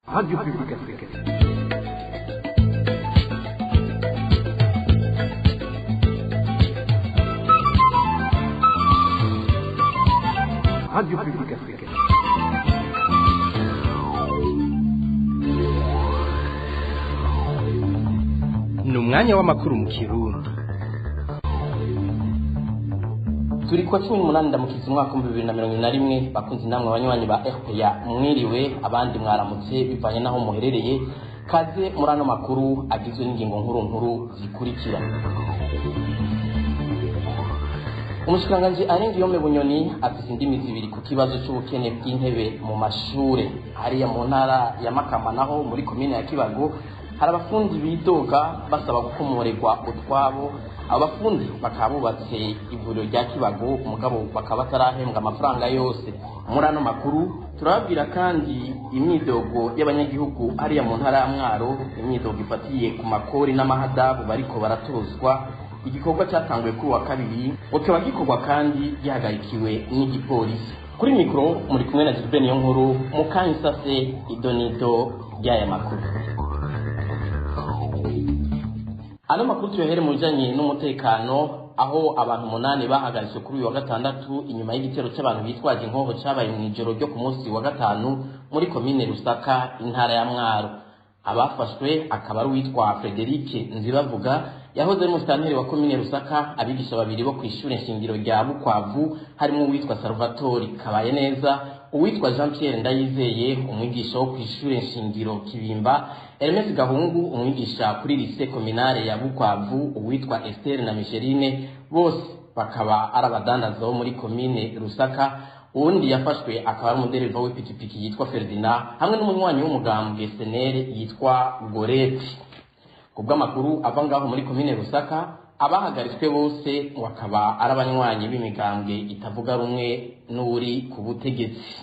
Radio Publique Africaine. Radio Publique Africaine. Ni umwanya w'amakuru mu Kirundi. Turi kwa 18 ndamukiza umwaka wa 2021 bakunze namwe abanywanyi ba RPA mwiriwe abandi mwaramutse bivanye naho muherereye kaze murano makuru agizwe n'ingingo nkuru zikurikira. Umushikiranganji Arengiyome Bunyoni afise indimi zibiri ku kibazo cy'ubukene bw'intebe mu mashure hariya mu ntara ya Makamba naho muri komine ya Kibago hari abafundi bidoga basaba gukomorerwa utwabo. Abafundi bakabubatse ivuriro rya Kibago umugabo bakaba batarahembwa amafaranga yose. Murano makuru turababwira kandi imyidogo y'abanyagihugu hariya mu ntara ya Mwaro, imyidogo ifatiye ku makori n'amahadabu bariko baratozwa. Igikorwa cyatanguye kuri wa kabiri ukaba gikorwa kandi gihagarikiwe n'igipolisi. Kuri mikro muri kumwe na Gilbert Yonkuru mu kansase idonido ry'aya makuru. Ano makuru tuyahere mu bijanye n'umutekano aho abantu 8 bahagaritse kuri uyu wa gatandatu inyuma y'igitero cy'abantu bitwaje inkoho cyabaye mu ijoro ryo ku munsi wa gatanu muri komine Rusaka intara ya Mwaro. Abafashwe akaba ari uwitwa Frederic Nzibavuga yahoze mu stanteri wa komine Rusaka, abigisha babiri bo kw'ishure nshingiro rya Bukwavu harimo uwitwa Salvatore Kabaye neza, uwitwa Jean Pierre Ndayizeye umwigisha wo kw'ishure nshingiro Kibimba, Hermes Gahungu umwigisha kuri lycée communale ya Bukwavu, uwitwa Esther na Micheline bose bakaba arabadandaza muri komine Rusaka. Undi yafashwe akaba ari umudereva w'ipikipiki yitwa Ferdinand hamwe n'umunywanyi w'umugambwe SNL yitwa Goreti. Kubw'amakuru ava ngaho muri komine Rusaka abahagaritswe bose bakaba arabanywanyi b'imigambwe itavuga rumwe n'uri ku butegetsi.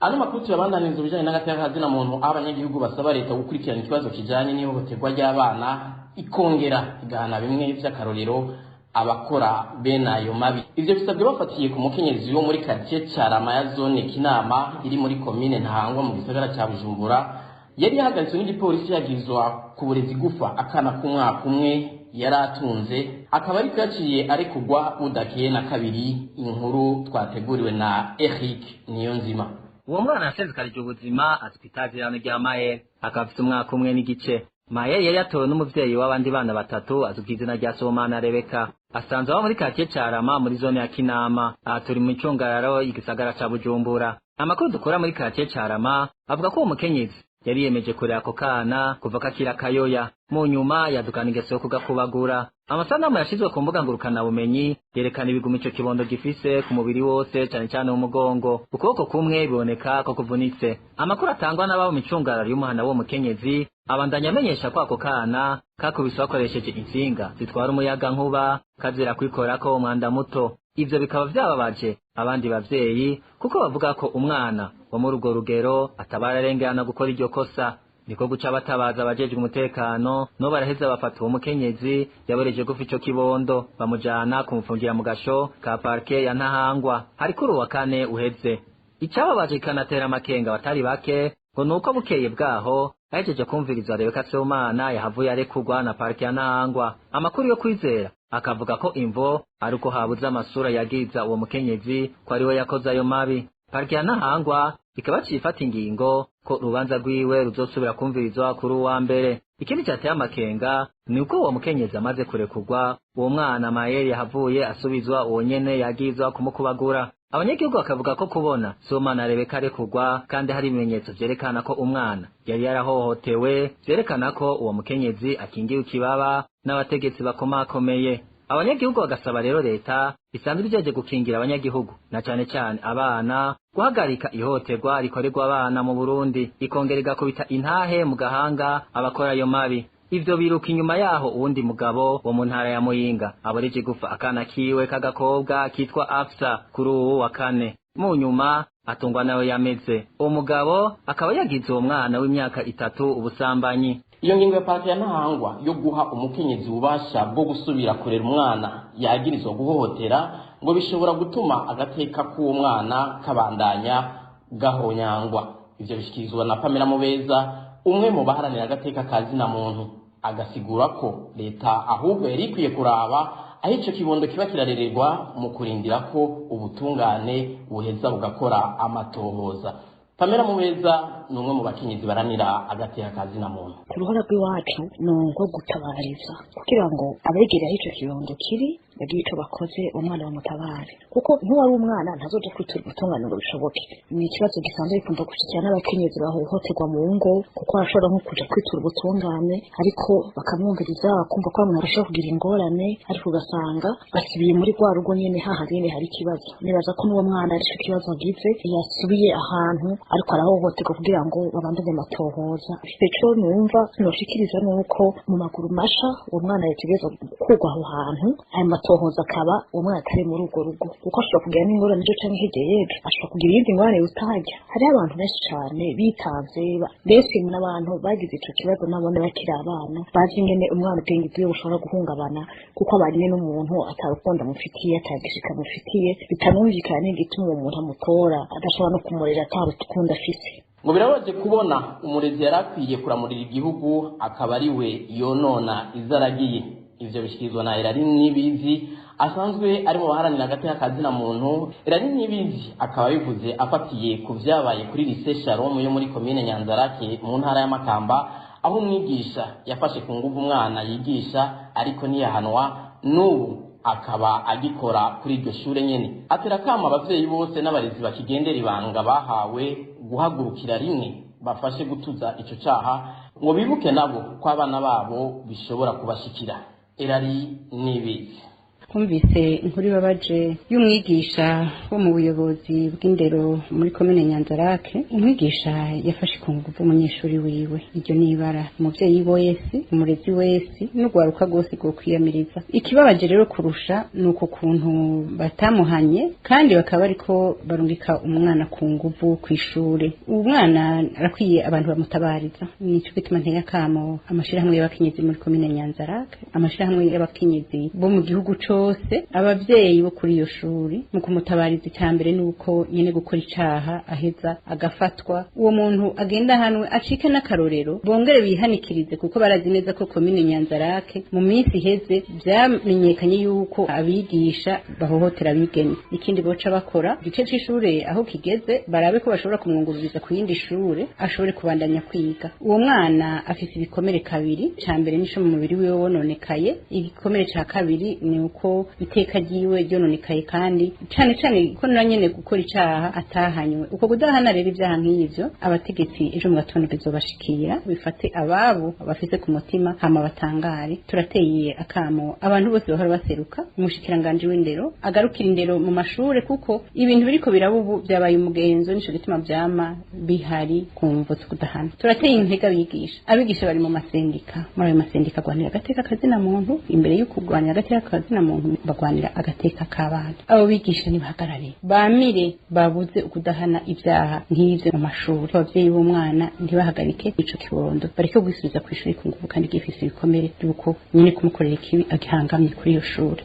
Ano makuru tuyabandaniza bijanye n'agateka na muntu abanyagihugu basaba leta gukurikirana ikibazo kijanye n'ihohoterwa ry'abana ikongera igahana bimwe by'akarorero abakora bene ayo mabi. Ivyo bisabwe bafatiye ku mukenyezi wo muri quartier Carama ya zone Kinama iri muri komine Ntahangwa mu gisagara cya Bujumbura yari yahagaritswe n'igipolisi yagizwa ku burezi gufa akana k'umwaka umwe yaratunze akaba ari kaciye ari kugwa budakeye na kabiri. Inkuru twateguriwe na Eric Niyonzima. Uwo mwana yasezekarije ubuzima atwitazirano rya Mael akafite umwaka umwe n'igice. Mael yari yatowe n'umuvyeyi w'abandi bana batatu azwi izina rya Somana Rebeka, asanzwe aba muri quartier Carama muri zone ya Kinama. Aha turi mu icungararo igisagara ca Bujumbura. Amakuru dukora muri quartier Carama avuga ko uwo mukenyezi yari yemeje kurera ako kana kuva kakira kayoya, mu nyuma yadukana ingeso yo kugakubagura. Amasanamu yashizwe ku mbuga ngurukana bumenyi yerekana ibiguma ico kibondo gifise ku mubiri wose, cyane cyane mu mugongo, ukuboko kumwe biboneka ko kuvunitse. Amakuru atangwa n'ababo micungararo y'umuhana wo mukenyezi abandanya amenyesha ko ako kana kakubiswe bakoresheje insinga zitwara umuyaga nkuba kazira kwikorako umwanda muto. Ivyo bikaba vyababaje abandi bavyeyi kuko bavuga ko umwana wo muri urwo rugero atabararengerana gukora iryo kosa. Niko guca batabaza abajejwe umutekano no baraheza bafata uwo mukenyezi yaboreje gufa ico kibondo bamujana kumufungira mu gasho ka parke ya Ntahangwa hari kuri wa kane uheze. Icababaje kanatera amakenga batari bake ngo nuko bukeye bwaho ahejeje kumvirizwa Rebeka Somana yahavuye arekurwa na parke ya Ntahangwa. Amakuru yo kwizera akavuga ko imvo ari uko habuze amasura yagiza uwo mukenyezi ko ari we yakoze ayo mabi. Parke ya Ntahangwa ikaba cifata ingingo ko urubanza rwiwe ruzosubira kumvirizwa kuri uwa mbere. Ikindi cyateye amakenga ni uko uwo mukenyezi amaze kurekurwa uwo mwana Mael yahavuye asubizwa uwo nyene yagizwa kumukubagura. Abanyagihugu bakavuga ko kubona Somana Rebeka arekurwa kandi hari ibimenyetso vyerekana ko umwana yari yarahohotewe, vyerekana ko uwo mukenyezi akingiwe ikibaba n'abategetsi bakomakomeye. Abanyagihugu bagasaba rero leta isanzwe ijeje gukingira abanyagihugu na cyane cyane abana guhagarika ihohoterwa rikorerwa abana mu Burundi, ikongera igakubita intahe mu gahanga abakora ayo mabi. Ivyo biruka inyuma yaho uwundi mugabo wo mu ntara ya Muyinga aboreje gufa akana kiwe k'agakobwa kitwa Afsa kuri uwo wa kane. Mu nyuma atungwa nawe yameze. Uwo mugabo akaba yagize uwo mwana w'imyaka 3 ubusambanyi. Iyo ngingo ya parke ya Ntahangwa yo guha umukenyezi ububasha bwo gusubira kurera umwana yagirizwa guhohotera ngo bishobora gutuma agateka k'uwo mwana kabandanya gahonyangwa. ivyo bishikirizwa na Pamela Mubeza umwe mu baharanira agateka kazina muntu, agasigura ko leta ahubwo yari ikwiye kuraba aho ico kibondo kiba kirarererwa mu kurindira ko ubutungane buheza bugakora amatohoza. Pamela Mubeza ni umwe mu bakenyezi baranira agateka kazina muntu. Ku ruhara rw'iwacu ni nko gutabariza kugira ngo abegera aho ico kibondo kiri bagira ico bakoze umwana bamutabare, kuko ntiwari umwana ntazoja kwitura ubutungane ngo bishoboke. Ni ikibazo gisanzwe gikunda gushikira n'abakenyezi bahohoterwa mu ngo, kuko arashobora nko kuja kwitura ubutungane ariko bakamwumviriza bakumva ko umuntu arashobora kugira ingorane, ariko ugasanga basubiye muri rwa rugo nyene hahandi nyene hari ikibazo. Nibaza ko n'uwo mwana arico kibazo agize, yasubiye ahantu ariko arahohoterwa kugira ngo babandanye amatohoza. Ico numva noshikiriza nuko mu maguru masha uwo mwana yategerezwa kugwa aho hantu, ayo matohoza akaba uwo mwana atari muri urwo rugo, kuko ashobora kugira n'ingorane ejo canke hirya y'ejo, ashobora kugira iyindi ngorane utajya. Hariho abantu benshi cane bitanze, benshi n'abantu bagize ico kibazo nabone bakiri abana, bazi ingene umwana ubwenge bwiwe bushobora guhungabana kuko abanye n'umuntu atarukundo amufitiye, atagishika amufitiye, bitanumvikana n'igituma uwo muntu amutora adashobora no kumurera atarukundo afise. Ngo birabaje kubona umurezi yarakwiye kuramurira igihugu akaba ari we yonona izaragiye. Ivyo bishikirizwa na Irari Nibizi asanzwe ari mu baharanira agateka kazina muntu. Irari Nibizi akaba bivuze afatiye ku vyabaye kuri lycée Shalom yo muri commune Nyanzarake mu ntara ya Makamba, aho umwigisha yafashe ku nguvu umwana yigisha ariko ntiyahanwa, n'ubu akaba agikora kuri iryo shure nyene. Atera kama abavyeyi bose n'abarezi bakigendera ibanga bahawe guhagurukira rimwe bafashe gutuza ico caha, ngo bibuke nabo ko abana babo bishobora kubashikira. Irari Nibizi. Kumvise inkuru babaje y'umwigisha wo mu buyobozi bw'indero muri komine Nyanzarake. Umwigisha yafashe ku nguvu umunyeshuri wiwe, iryo nibara umuvyeyi wese, umurezi wese n'ugwaruka gose go kwiyamiriza. Ikibabaje rero kurusha nuko kuntu batamuhanye kandi bakaba ariko barungika umwana ku nguvu kw'ishure. Umwana arakwiye abantu bamutabariza. Nico gituma nteye akamo amashirahamwe y'abakenyezi muri komine Nyanzarake, amashirahamwe y'abakenyezi bo mu gihugu abavyeyi bo kuri iyo shuri mu kumutabariza. Icyambere nuko nyene gukora icaha aheza agafatwa, uwo muntu agenda hanwe acike n'akarorero, bongere bihanikirize kuko barazi neza ko komine Nyanzarake mu minsi heze byamenyekanye yuko abigisha bahohotera abigeme. Ikindi boca bakora igice c'ishure aho kigeze barabe ko bashobora kumwungururiza ku yindi shure ashobore kubandanya kwiga. Uwo mwana afise ibikomere kabiri, cyambere nisho mu mubiri wiwe wononekaye, igikomere ca kabiri ni uko iteka ryiwe ryononekaye kandi cane ko nyene gukora icaha atahanywe. Uko kudahana rero ibyaha nk'ivyo abategetsi ejo mu gatondo bizobashikira bifate ababo bafise ku mutima hama batangare. Turateye akamo abantu bose bahora baseruka, umushikiranganje w'indero agarukira indero mu mashure kuko ibintu biriko birabubu byabaye umugenzo, nico gituma vyama bihari kumvo kudahana. Turateye intega abigisha bari mu masendika, muri ayo masendika gwanira agateka kazina muntu, imbere yo kugwanira agateka kazina muntu bagwanira agateka k'abana. Abo bigisha nibahagarare bamire babuze ukudahana ibyaha nk'ivyo mu mashuri. Abavyeyi b'umwana ntibahagarike ico kibondo, bareke gwisubiza kw'ishuri ku nguvu kandi gifise ibikomere by'uko nyine kumukorera ikibi agihangamye kuri iyo shuri.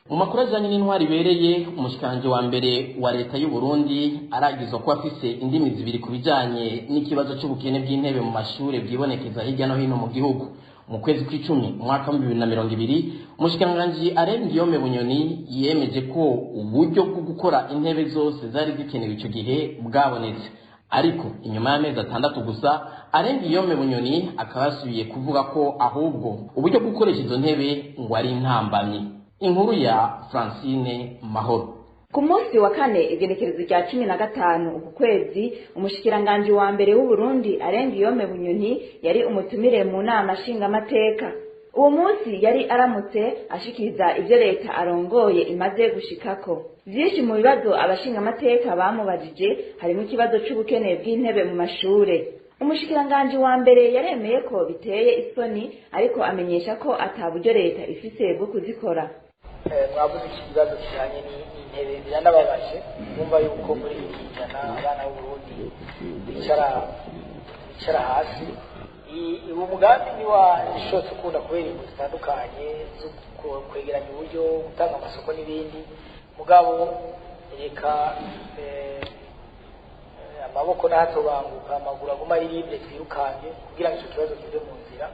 Mu makuru ajanye n'intwari ibereye, umushikanje wa mbere wa leta y'u Burundi aragizwa ko afise indimi zibiri ku bijanye n'ikibazo c'ubukene bw'intebe mu mashure bwibonekeza hirya no hino mu gihugu. Mu kwezi kw'icumi umwaka wa 2020 umushikiranganji Alain Guillaume Bunyoni yemeje ko uburyo bwo gukora intebe zose zari zikenewe ico gihe bwabonetse, ariko inyuma y'amezi 6 gusa Alain Guillaume Bunyoni akaba yasubiye kuvuga ko ahubwo uburyo bwo gukoresha izo ntebe ngo ari intambamyi. Inkuru ya Francine Mahoro. Ku munsi wa kane igenekerezo rya 15 uku kwezi umushikiranganje wa mbere w'u Burundi Alain Guillaume Bunyoni yari umutumire mu nama nshingamateka. Uwo munsi yari aramutse ashikiriza ivyo leta arongoye imaze gushikako. Vyinshi mu bibazo abashingamateka bamubajije harimo ikibazo c'ubukene bw'intebe mu mashure. Umushikiranganje wa mbere yaremeye ko biteye isoni ariko amenyesha ko ataburyo leta ifise bwo kuzikora. Mwavuze ikibazo kijanye n'intebe biranababaje, numva yuko muri iki jana abana b'u Burundi bicara hasi. Uwo mugambi ni wa ishotse ukunda kubera ibintu bitandukanye zo kwegeranya uburyo, gutanga amasoko n'ibindi, mugabo reka amaboko ntatobanguka amaguru aguma ari libre twirukange kugira ngo icyo kibazo kive mu nzira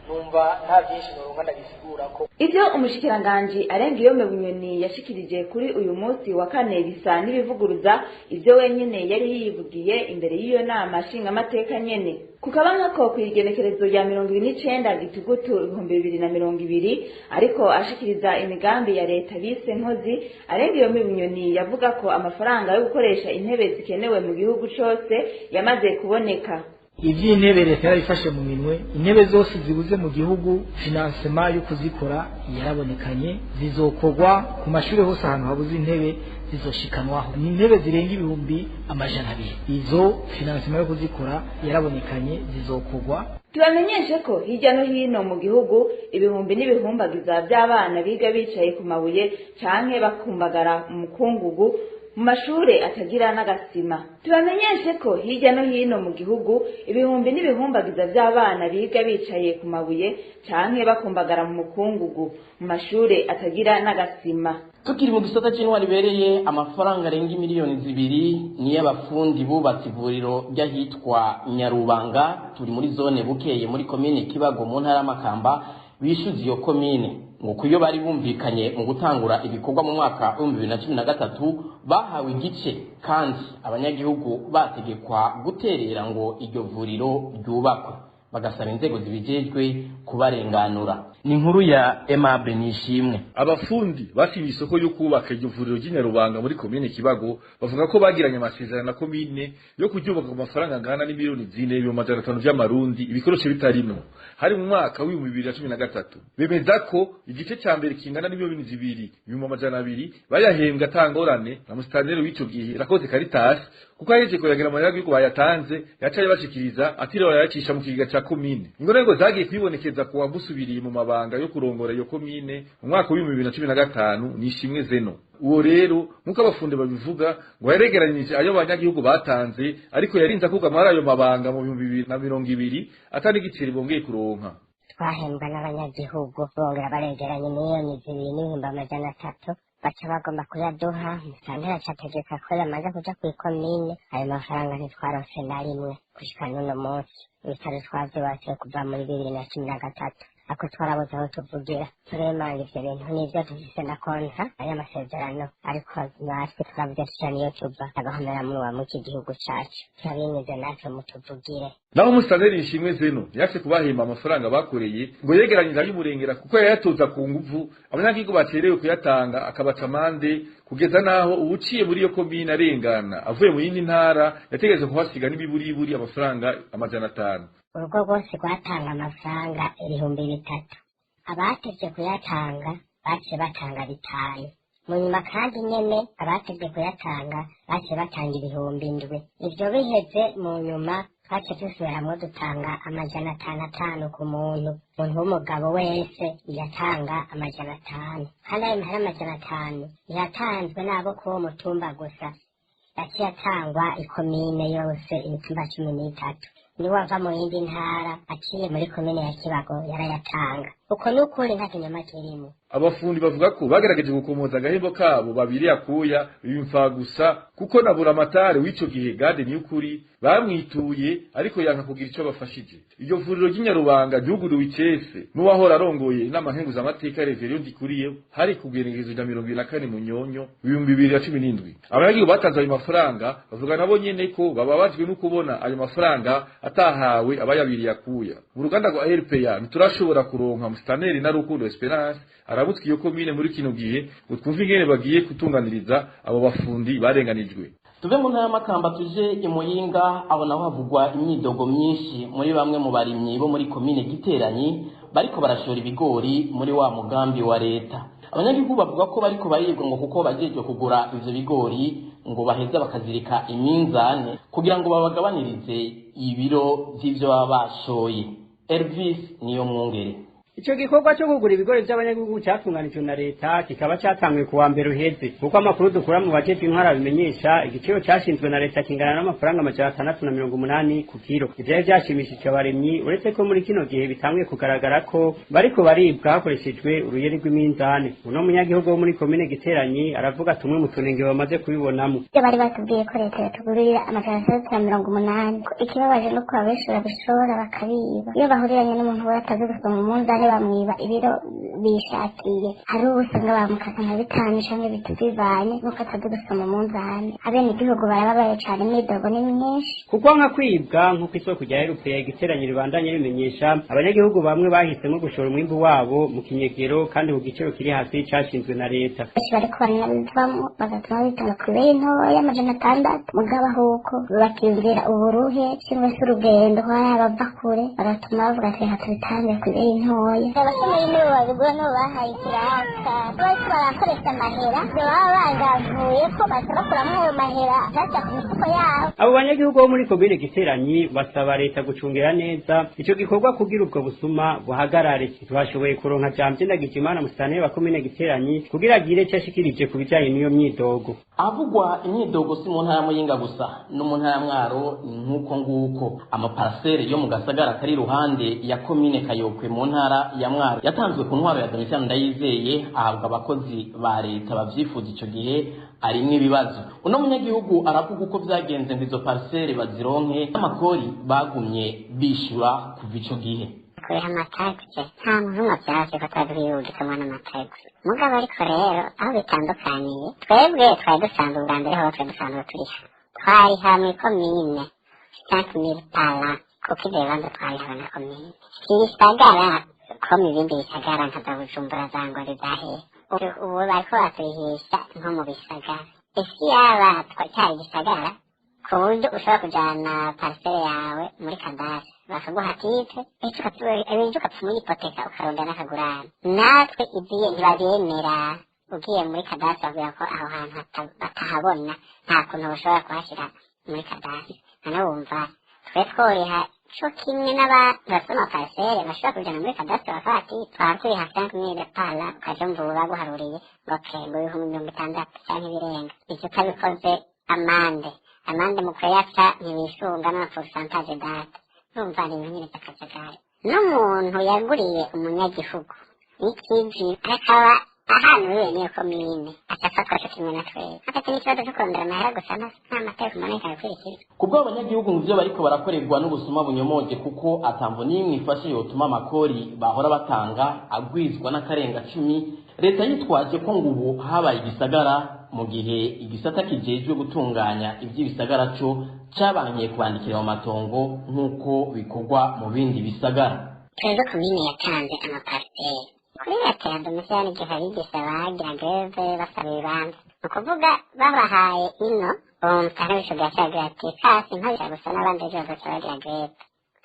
numva nta byinshi noronka ndabisigura ko ivyo umushikiranganji Arengiyome Bunyoni yashikirije kuri uyu munsi wa kane bisa n'ibivuguruza ivyo wenyene yari yivugiye imbere y'iyo nama nshingamateka nyene kukaba nkako kw'igenekerezo ya 29 Gitugutu 2020 ariko ashikiriza imigambi ya leta bise nkozi Arengiyome Bunyoni yavuga ko amafaranga yo gukoresha intebe zikenewe mu gihugu cose yamaze kuboneka. ivy'intebe leta yarifashe mu minwe intebe zose zibuze mu gihugu financement yo kuzikora yarabonekanye zizokorwa ku mashuri hose ahantu habuze intebe zizoshikanwaho ni intebe zirenga 200,000 izo financement yo kuzikora yarabonekanye zizokorwa. Tubamenyeshe ko hirya no hino mu gihugu ibihumbi n'ibihumbagiza by'abana biga bicaye ku mabuye canke bakumbagara mu mukungugu mu mashure atagira n'agasima. Tubamenyeshe ko hirya no hino mu gihugu ibihumbi n'ibihumbagiza by'abana biga bicaye ku mabuye canke bakumbagara mu mukungugu mu mashure atagira n'agasima. Tukiri mu gisata c'intwari bereye amafaranga arenga miliyoni 2 ni y'abafundi bubatse ivuriro ry'ahitwa Nyarubanga turi muri zone Bukeye muri komine Kibago mu ntara y'Amakamba bishuza iyo komine ngo kuyo bari bumvikanye mu gutangura ibikorwa mu mwaka wa 2013 bahawe igice kandi abanyagihugu bategekwa guterera ngo iryo vuriro ryubakwe bagasaba inzego zibijejwe kubarenganura. Ni inkuru ya Aimable Nishimwe. Abafundi bashimye isoko yo kubaka iryo vuriro ry'Inyarubanga muri komine Kibago bavuga ko bagiranye amasezerano na komine yo kuryubaka ku mafaranga angana n'imiliyoni 4,500 by'amarundi ibikoresho bitarimo hari mu mwaka wa 2013. Bemeza ko igice cya mbere kingana n'imiliyoni 2,200 bayahembwa atangorane na mustaneri w'ico gihe Rakoze Caritas kuko yaje kuyagira amayagi yuko bayatanze yacaye bashikiriza atiriwe yacisha mu kigiga ca komine. Ingorego zagiye kwibonekeza kuwa busubiriye mu mabanga yo kurongora iyo komine mu mwaka wa 2015 Nishimwe Zeno. Uwo rero nkuko abafundi babivuga ngo yaregeranije ayo banyagihugu batanze ariko yarinze kugamara ayo mabanga mu 2020 atari igiceri bongeye kuronka. Twahembwa n'abanyagihugu bongera baregeranye miliyoni 2,300 baca bagomba kuyaduha musantera categeka ko yamaze kuja kw'ikomine ayo mafaranga ntitwarose na rimwe gushika n'uno munsi ibitaro twavyubatse kuva muri 2013 ako twarabuze aho tuvugira turemanga ivyo bintu n'ivyo dufise na konta ari amasezerano ariko natwe turavuga tuca niyo tuva agahomera muri wa muki gihugu cacu turabinyuze natwe mutuvugire. Naho mustaneri Nishimwe Zeno yaje kubahemba amafaranga bakoreye ngo yegeranyije ay'umurengera kuko yayatoza ku nguvu abanyagihugu baterewe kuyatanga akabaca amande kugeza naho ubuciye muri iyo komine arengana avuye mu yindi ntara yategereje kuhasiga n'ibiburi amafaranga 500. Urugo rwose rwatanga amafaranga 3,000 abatevye kuyatanga baciye batanga 5 mu nyuma kandi nyene abatevye kuyatanga baciye batanga 7,000 ivyo biheze mu nyuma twaciye dusubiramwo dutanga 500 ku muntu w'umugabo wese yatanga 500 kandi ayo mahera 500 yatanzwe n'abo kuwo mutumba gusa yaciye atangwa ikomine yose imitumba 13 niwe ava mu yindi ntara aciye muri komine ya Kibago yarayatanga uko n'ukuri nta kinyoma kirimo. Abafundi bavuga ko bagerageje gukomoza agahembo kabo babiri yakuya bimfa gusa kuko nabura amatare w'ico gihe Gade Nyukuri bamwituye ariko yanka kugira ico bafashije. Iryo vuriro ry'Inyarubanga ryuguriwe icese n'uwahora arongoye n'amahenguza amateka Reverend Ndikuriye hari kugeregezo ya 24 mu Nyonyo 2017. Abanyagihugu batanze ayo mafaranga bavuga nabo nyene ko bababajwe no kubona ayo mafaranga atahawe abayabiri yakuya. Mu ruganda rwa RPA nturashobora kuronka mustaneri na Rukundo Esperance arabutse iyo komine muri kino gihe utwumva ingene bagiye kutunganiriza abo bafundi barenganijwe. Tuve mu ntara y'Amakamba tuje imuyinga abo naho havugwa imyidogo myinshi muri bamwe mu barimyi bo muri komine Giteranyi bariko barashora ibigori muri wa mugambi wa leta. Abanyagihugu bavuga ko bariko baribwa ngo kuko bajeje kugura ivyo bigori ngo baheza bakazirika iminzane kugira ngo babagabanirize ibiro vy'ivyo baba bashoye. Elvis niyo mwungere. Ico gikorwa cyo kugura ibigori by'abanyagihugu cyatunganijwe na leta kikaba cyatanguye kuwa mbere uheze kuko amakuru dukura mu bajeje intwara bimenyesha igiciro cyashinzwe na leta kingana n'amafaranga 680 ku kilo. Ivyo byashimishije abaremyi uretse ko muri kino gihe bitanguye kugaragara ko bariko baribwa hakoreshejwe uruyeri rw'iminzane. Uno munyagihugu wo muri komine Giteranyi aravuga tumwe mu tunenge bamaze kubibonamo. Bari batubwiye ko leta yatugurira 680. Ikibabaje no ko abeshura bishora bakabiba. Iyo bahuriranye n'umuntu wataze gusoma umunzane bamwiba ibiro bishakiye hari ubusanga bamukata nka 5 canke 3 bivanye nuko ataze gusoma umunzane. Abene igihugu barababaye cyane imidogo ni myinshi kuko nka kwibwa nkuko isoko rya Europea Giteranyi ribandanye bimenyesha abanyagihugu bamwe bahisemo gushora umwimbu wabo mu kinyegero kandi ku giciro kiri hasi cyashinzwe na leta. Bariko baranabivamo bagatuma bitanga ku bei ntoya 600 mugaba huko bakiyumvira uburuhe cyangwa se urugendo bava kure bagatuma bavuga ati hatubitange ku bei ntoya. Abasomyi nibo babigura no bahaye kiraka bariko barakoresha amahera baba bagavuye ko batabakuramo ayo mahera cyangwa ku mifuko yabo. Abo banyagihugu bo muri komine Giteranyi basaba leta gucungira neza ico gikorwa kugira ubwo busuma buhagarare. Twashoboye kuronka Jambe Ndagijimana musitani wa komine Giteranyi kugira agire cyashikirije ku bijanye n'iyo myidogo. Avugwa imyidogo si mu ntara ya Muyinga gusa no mu ntara ya Mwaro nkuko nguko amaparcelle yo mu Gasagara kari ruhande ya komine Kayokwe mu ntara ya Mwaro yatanzwe ku ntwaro ya Domitien Ndayizeye ahabwa abakozi ba leta bavyifuza ico gihe ari n'ibibazo. Uno munyagihugu aravuga uko vyagenze ngo izo parcelle bazironke amakori bagumye bishura kuva ico gihe. Kuriha amatagisi nta muntu mavyaje ko twadwiyugizemo n'amatagisi mugabo ariko rero aho bitandukaniye twebwe twari dusanzwe ubwa mbere aho twari dusanzwe turiha twari hamwe komine 5,000 pala kuko ibyo bibanza twari hamwe na komine ibisagara ko mu bindi bisagara nka za Bujumbura za Ngori zahe ubu bariko baturihisha nko mu bisagara isi yaba twacyari gisagara ku buryo ushobora kujana parcelle yawe muri kadasi bakaguha titre ejo ukapfuma ipoteka ukaronda n'akagurane natwe igiye ntibabyemera ugiye muri kadasi bavuga ko aho hantu batahabona nta kuntu bashobora kuhashyira muri kadasi noneho wumva twe tworiha co kimwe n'abantu basoma parcelle bashobora kujana muri kadasi bakavuga ati twakuriha 5,000 pala ukaja mvuba baguharuriye ngo kembo 6,000 canke ibirenga ivyo utabikoze amande mu kuyaca ntibishunga na pourcentage date numva ni nyine takajagari n'umuntu yaguriye umunyagihugu n'ikivi akaba ahantu wewe niyo komine atafatwa cyo kimwe na twe akati n'ikibazo cyo kurondera amahera gusa nta mateka maneka yakwirikiza kubwo abanyagihugu ngivyo bariko barakorerwa n'ubusuma bunyomoje kuko atamvo nimwe ifashe yotuma amakori bahora batanga agwizwa n'akarenga 10 leta yitwaje ko ngubu habaye igisagara mu gihe igisata kijejwe gutunganya ivy'ibisagara cyo cabanye kubandikira mu matongo nk'uko bikorwa mu bindi bisagara. Twebwe komine yatanze amaparcelle kuri leta ya Domitien igihe abigisha bagira greve basaba ibibanza ni ukuvuga babahaye ino umutane w'isho byacagira ati kasi nkabisha gusa n'abandi ejo bazoca bagira greve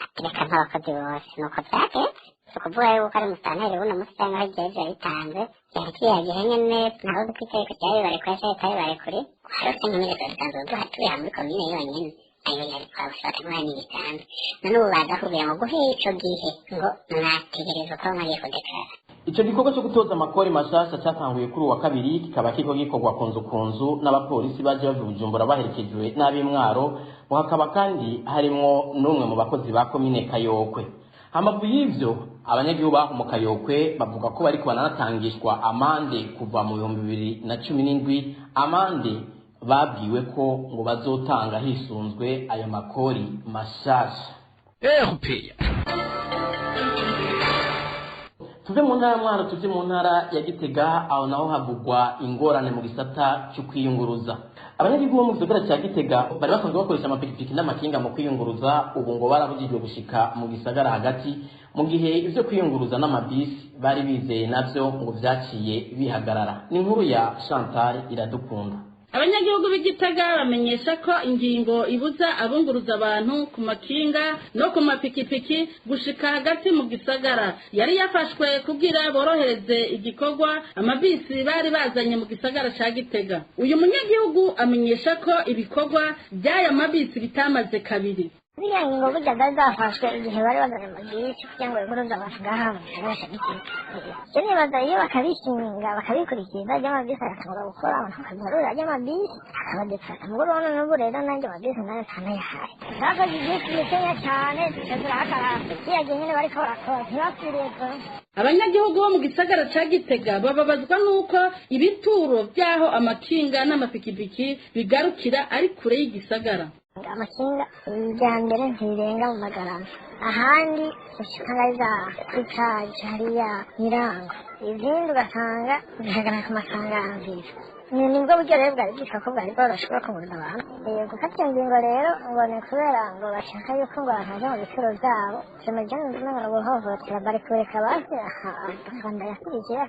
ati reka nk'abakozi bose nuko vyagenze si ukuvuga yuko ari umusitanteri buno musi cyangwa aho igihe yabitanze yari kiriya gihe nyene naho duko itegeko ryabibarekure canke ritabibarekure hariho nk'imyaka dusanzwe duha turiha muri komine yonyene ayo yari kwabashaka umwanya ibisanzwe none ubu badakubwira ngo guhera ico gihe ngo mwategerezwa kuba mwagiye kudekara. Ico gikorwa cyo gutoza amakori mashasha cyatanguye kuri wa kabiri kikaba kiko gikorwa kunzu n'abapolisi baje bava Bujumbura baherekejwe n'ab'Imwaro hakaba kandi harimo n'umwe mu bakozi ba komine Kayokwe. Amavu y'ivyo abanyagihugu ba mu Kayokwe bavuga ko bariko banatangishwa amande kuva mu 2017 amande babwiwe ko ngo bazotanga hisunzwe ayo makori mashasha. Tuve mu ntara Mwaro tuje mu ntara ya Gitega aho naho havugwa ingorane mu gisata cyo kwiyunguruza. Abanyagihugu bo mu gisagara cya Gitega bari basanzwe bakoresha amapikipiki n'amakinga mu kwiyunguruza ubu ngo barabujijwe gushika mu gisagara hagati mu gihe ivyo kwiyunguruza n'amabisi bari bizeye navyo ngo vyaciye bihagarara. Ni inkuru ya Chantal Iradukunda. Abanyagihugu b'Igitega bamenyesha ko ingingo ibuza abunguruza abantu ku makinga no ku mapikipiki gushika hagati mu gisagara yari yafashwe kugira borohereze igikorwa amabisi bari bazanye mu gisagara ca Gitega. Uyu munyagihugu amenyesha ko ibikorwa by'aya mabisi bitamaze kabiri. ziriya ngingo burya zari zafashwe igihe bari bazanye amabisi kugira ngo inkuru z'abantu ngaha mu gisagara ca Gitega. Ivyo nibaza iyo bakabishinga bakabikurikiza ry'amabisi agatangura gukora abantu bakagarura ry'amabisi akabadefata mugoroba n'ubu rero nanjye amabisi nayo ntanayahaye zakoze igihe kimekenya cane zirahagarara kiriya gihe nyene bariko barakora ntibapfiriye ko. Abanyagihugu bo mu gisagara ca Gitega bababazwa nuko ibituro vyaho amakinga n'amapikipiki bigarukira ari kure y'igisagara. Amakinga irya mbere ntirenga mu Magarama, ahandi ushikanga kwicaje hariya Mirango, izindi ugasanga zihagana ku masanganzira. Nibwo buryo rero bwari bwitwa ko bwari bworoshye kumurira abantu. Gufata iyo ngingo rero ubone kubera ngo bashaka yuko ngo abantu baje mu bituro vyabo semejana ngo bohohotera bari kureka basi bakanda yakurikiye.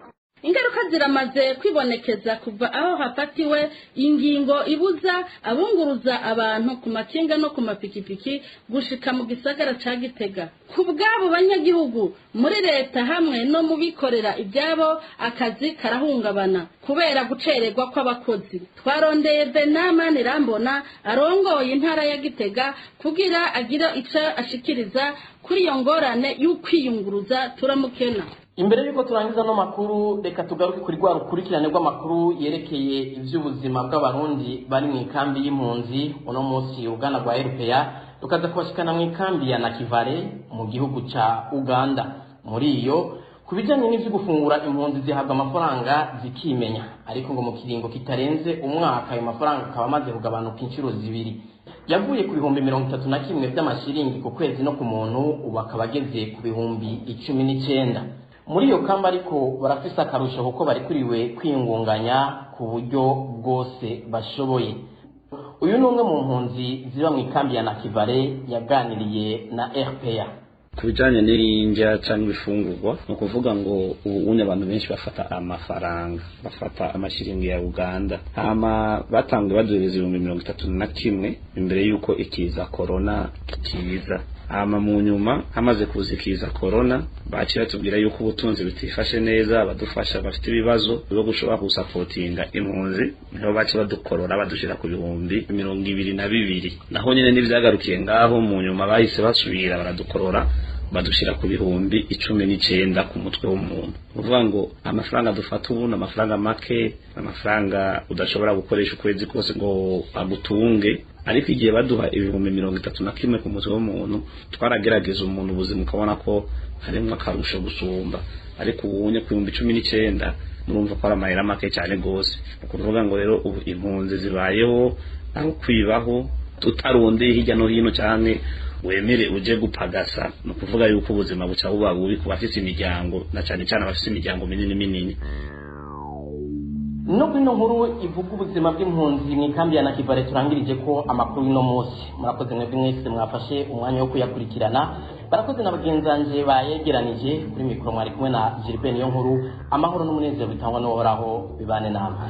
Ingaruka ziramaze kwibonekeza kuva aho hafatiwe ingingo ibuza abunguruza abantu ku makinga no ku mapikipiki gushika mu gisagara ca Gitega. Ku bwabo banyagihugu muri leta hamwe no mu bikorera ibyabo akazi karahungabana kubera gucererwa kw'abakozi. Twarondeye Benamani Rambona arongoye intara ya Gitega kugira agira ico ashikiriza kuri iyo ngorane y'ukwiyunguruza turamukena. Imbere yuko turangiza no makuru reka tugaruke kuri rwa rukurikirane rw'amakuru yerekeye ivy'ubuzima bw'abarundi bari mu ikambi y'impunzi. Uno munsi uruganda rwa RPA rukaza kubashikana mu ikambi ya Nakivale mu gihugu ca Uganda. Muri iyo kubijanye n'ivyo gufungura impunzi zihabwa amafaranga zikimenya, ariko ngo mu kiringo kitarenze umwaka ayo mafaranga akaba amaze kugabanuka inshuro zibiri. Yavuye ku bihumbi 31 by'amashiringi ku kwezi no ku muntu, ubu akaba ageze ku bihumbi 19. Muri iyo kamba ariko barafise akarusho kuko bari kuriwe kwiyungunganya ku buryo bwose bashoboye. Uyu ni umwe mu mpunzi ziba mu ikambi ya Nakivale yaganiriye na RPA. Kubijanye n'indya cyangwa ibifungurwa no kuvuga ngo ubu abantu benshi bafata amafaranga, bafata amashiringi ya Uganda, hama batanzwe baduhereza 31 imbere yuko ikiza corona kiza. Hama mu nyuma hamaze kuzikiza corona bacira tubwira yuko ubutunzi bitifashe neza, badufasha bafite ibibazo byo gushobora gusapotinga impunzi, niho baci badukorora badushira ku bihumbi 22. Naho nyine n'ivyagarukiye ngaho mu nyuma bahise basubira baradukorora badushira ku bihumbi 19 ku mutwe w'umuntu. Uvuga ngo amafaranga dufata ubu amafaranga make, amafaranga udashobora gukoresha ukwezi kose ngo agutunge, ariko igihe baduha ibihumbi 31 ku mutwe w'umuntu twaragerageza umuntu ubuzima ukabona ko harimo akarusho gusumba, ariko ubunye ku bihumbi 19 murumva ko aramahera make cyane gose. Ukuvuga ngo rero ubu impunzi zibayeho aho kwibaho tutarondeye hirya no hino cyane wemere uje gupagasa, no kuvuga yuko ubuzima buca buba bubi ku bafite imiryango na cyane cyane abafite imiryango minini. No kwino nkuru ivuga ubuzima bw'impunzi mu ikambi ya Nakivale turangirije ko amakuru y'ino munsi. Murakoze mwebwe mwese mwafashe umwanya wo kuyakurikirana. Barakoze na bagenzanje bayegeranije kuri mikoro mwari kumwe na Gilbert niyo nkuru. Amahoro n'umunezero bitangwa n'uhoraho bibane namwe.